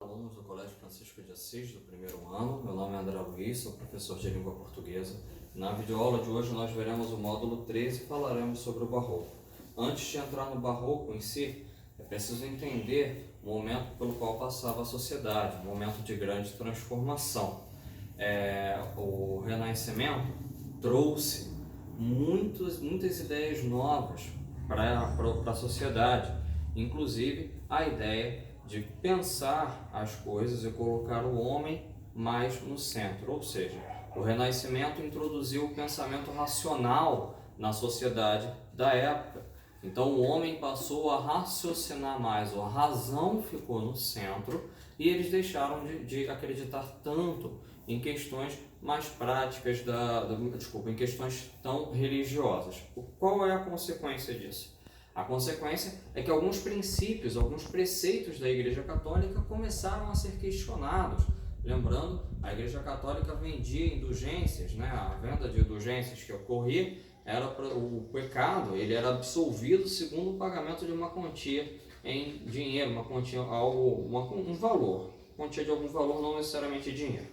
Alunos do Colégio Francisco de Assis do primeiro ano, meu nome é André Luiz, sou professor de língua portuguesa. Na videoaula de hoje nós veremos o módulo 13 e falaremos sobre o Barroco. Antes de entrar no Barroco em si, é preciso entender o momento pelo qual passava a sociedade, um momento de grande transformação. O Renascimento trouxe muitas ideias novas para a sociedade, inclusive a ideia de pensar as coisas e colocar o homem mais no centro, ou seja, o Renascimento introduziu o pensamento racional na sociedade da época. Então o homem passou a raciocinar mais, a razão ficou no centro e eles deixaram de acreditar tanto em questões mais práticas, em questões tão religiosas. Qual é a consequência disso? A consequência é que alguns princípios, alguns preceitos da Igreja Católica começaram a ser questionados. Lembrando, a Igreja Católica vendia indulgências, a venda de indulgências que ocorria, o pecado, ele era absolvido segundo o pagamento de uma quantia em dinheiro, uma quantia, um valor, quantia de algum valor, não necessariamente dinheiro.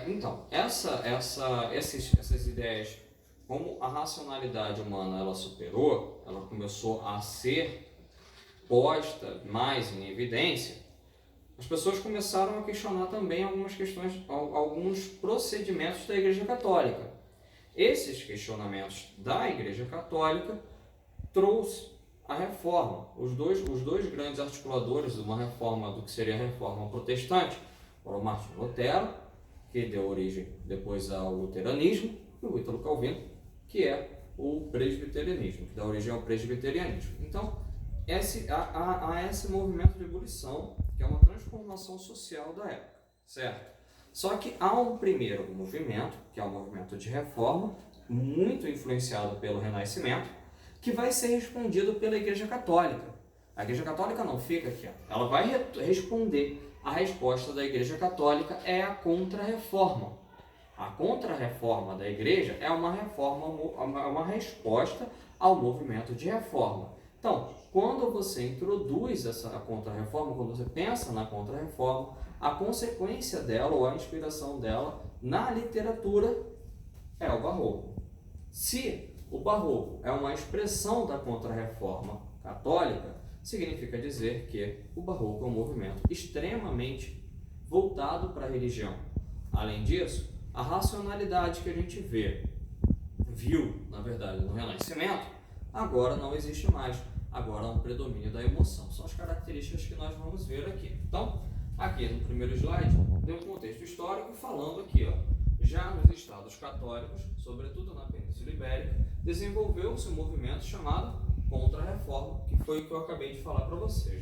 Então, essas ideias, como a racionalidade humana ela superou, ela começou a ser posta mais em evidência, as pessoas começaram a questionar também algumas questões, alguns procedimentos da Igreja Católica. Esses questionamentos da Igreja Católica trouxe a reforma. Os dois grandes articuladores de uma reforma, do que seria a reforma protestante, foram Martinho Lutero, que deu origem depois ao luteranismo, e o Ítalo Calvino, que é o presbiterianismo, que dá origem ao presbiterianismo. Então, há esse movimento de ebulição, que é uma transformação social da época, certo? Só que há um primeiro movimento, que é o movimento de reforma, muito influenciado pelo Renascimento, que vai ser respondido pela Igreja Católica. A Igreja Católica não fica aqui, ela vai responder. A resposta da Igreja Católica é a Contra-Reforma. A Contra-Reforma da Igreja é uma resposta ao movimento de reforma. Então, quando você introduz a Contra-Reforma, quando você pensa na Contra-Reforma, a consequência dela ou a inspiração dela na literatura é o Barroco. Se o Barroco é uma expressão da Contra-Reforma católica, significa dizer que o Barroco é um movimento extremamente voltado para a religião. Além disso, a racionalidade que a gente viu, na verdade, no Renascimento, agora não existe mais. Agora há um predomínio da emoção. São as características que nós vamos ver aqui. Então, aqui no primeiro slide, tem um contexto histórico falando aqui, já nos estados católicos, sobretudo na Península Ibérica, desenvolveu-se um movimento chamado Contra-Reforma, que foi o que eu acabei de falar para vocês,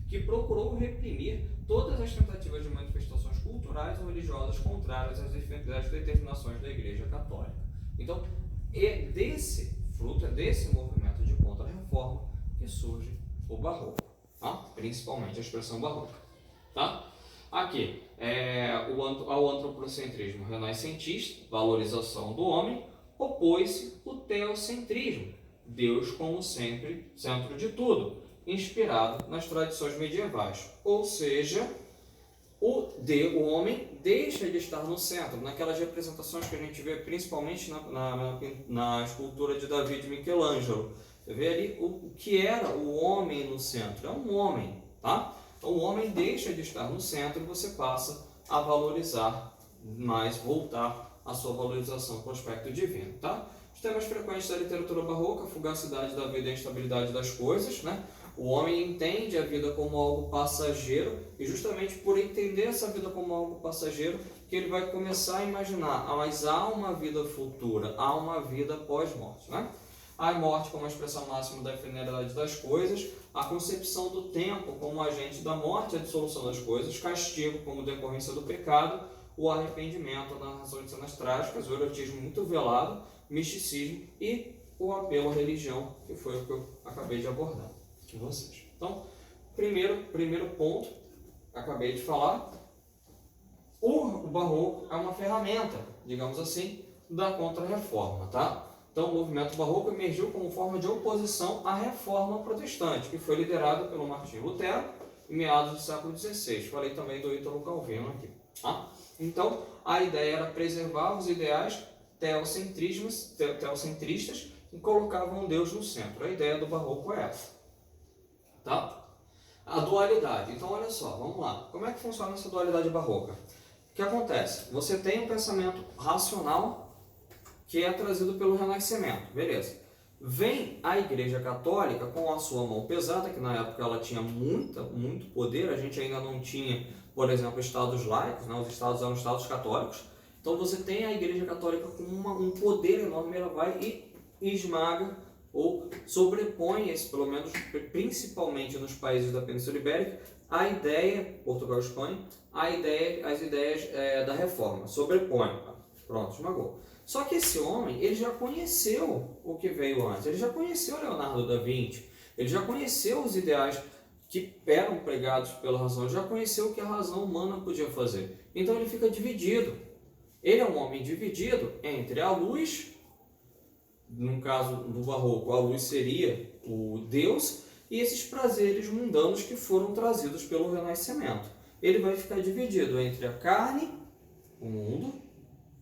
que procurou reprimir todas as tentativas de manifestações culturais ou religiosas contrárias às determinações da Igreja Católica. Então, é desse movimento de Contra-Reforma que surge o Barroco, principalmente a expressão barroca. Aqui, ao antropocentrismo renascentista, valorização do homem, opôs-se o teocentrismo, Deus como sempre, centro de tudo, inspirado nas tradições medievais. Ou seja, o homem deixa de estar no centro, naquelas representações que a gente vê principalmente na escultura de Davi de Michelangelo. Você vê ali o que era o homem no centro. É um homem, Então o homem deixa de estar no centro e você passa a valorizar mais, voltar a sua valorização para o aspecto divino, Os temas frequentes da literatura barroca, a fugacidade da vida e a instabilidade das coisas, O homem entende a vida como algo passageiro e justamente por entender essa vida como algo passageiro que ele vai começar a imaginar, mas há uma vida futura, há uma vida pós-morte, A morte como a expressão máxima da efemeridade das coisas, a concepção do tempo como agente da morte e a dissolução das coisas, castigo como decorrência do pecado, o arrependimento, a narração de cenas trágicas, o erotismo muito velado, misticismo e o apelo à religião, que foi o que eu acabei de abordar com vocês. Então, primeiro ponto, acabei de falar, o Barroco é uma ferramenta, digamos assim, da Contra-Reforma, Então, o movimento barroco emergiu como forma de oposição à reforma protestante, que foi liderada pelo Martinho Lutero, em meados do século XVI. Falei também do Ítalo Calvino aqui. Tá? Então, a ideia era preservar os ideais teocentristas e colocavam Deus no centro. A ideia do barroco é essa. Tá? A dualidade. Então, olha só, vamos lá. Como é que funciona essa dualidade barroca? O que acontece? Você tem um pensamento racional que é trazido pelo Renascimento. Beleza. Vem a Igreja Católica com a sua mão pesada, que na época ela tinha muito poder. A gente ainda não tinha, por exemplo, estados laicos, né? Os estados eram estados católicos. Então você tem a Igreja Católica com um poder enorme, ela vai e esmaga ou sobrepõe esse, pelo menos principalmente nos países da Península Ibérica, a ideia, Portugal e Espanha, as ideias da reforma, sobrepõe. Pronto, esmagou. Só que esse homem, ele já conheceu o que veio antes, ele já conheceu Leonardo da Vinci, ele já conheceu os ideais que eram pregados pela razão, ele já conheceu o que a razão humana podia fazer. Então ele fica dividido. Ele é um homem dividido entre a luz, no caso do barroco, a luz seria o Deus, e esses prazeres mundanos que foram trazidos pelo Renascimento. Ele vai ficar dividido entre a carne, o mundo,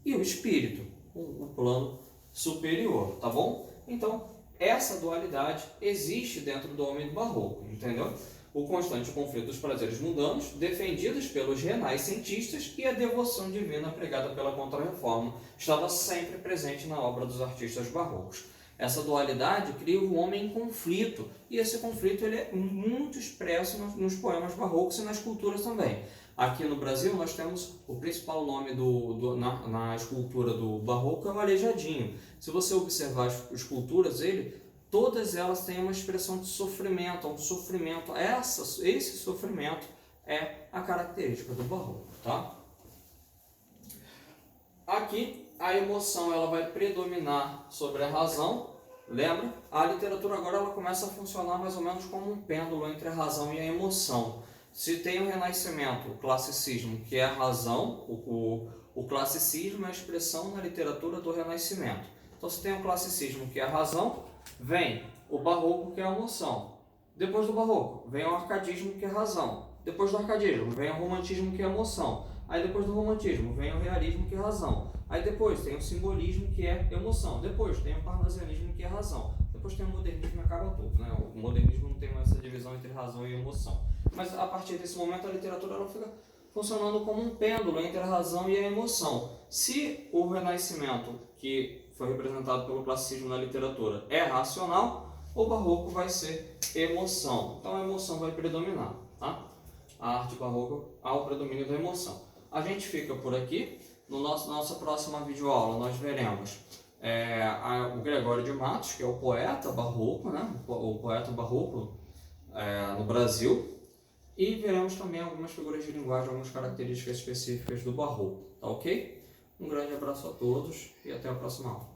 e o espírito, o plano superior, tá bom? Então, essa dualidade existe dentro do homem do barroco, entendeu? O constante conflito dos prazeres mundanos, defendidos pelos renascentistas, e a devoção divina pregada pela Contra-Reforma estava sempre presente na obra dos artistas barrocos. Essa dualidade cria o homem em conflito, e esse conflito ele é muito expresso nos poemas barrocos e nas culturas também. Aqui no Brasil nós temos o principal nome na escultura do barroco é o Aleijadinho. Se você observar as esculturas todas elas têm uma expressão de sofrimento, um sofrimento. Esse sofrimento é a característica do barroco, tá? Aqui a emoção ela vai predominar sobre a razão. Lembra? A literatura agora ela começa a funcionar mais ou menos como um pêndulo entre a razão e a emoção. Se tem o Renascimento, o classicismo, que é a razão, o classicismo é a expressão na literatura do Renascimento. Então, se tem o classicismo, que é a razão, vem o barroco, que é a emoção. Depois do barroco, vem o arcadismo, que é a razão. Depois do arcadismo, vem o romantismo, que é a emoção. Aí, depois do romantismo, vem o realismo, que é a razão. Aí, depois tem o simbolismo, que é a emoção. Depois tem o parnasianismo, que é a razão. Depois tem o modernismo e acaba tudo, né? O modernismo não tem mais essa divisão entre razão e emoção. Mas, a partir desse momento, a literatura ela fica funcionando como um pêndulo entre a razão e a emoção. Se o Renascimento, que foi representado pelo classicismo na literatura, é racional, o barroco vai ser emoção. Então a emoção vai predominar, tá? A arte barroca há o predomínio da emoção. A gente fica por aqui. Nossa próxima videoaula nós veremos o Gregório de Matos, que é o poeta barroco, né? O poeta barroco no Brasil. E veremos também algumas figuras de linguagem, algumas características específicas do barroco, tá ok? Um grande abraço a todos e até a próxima aula.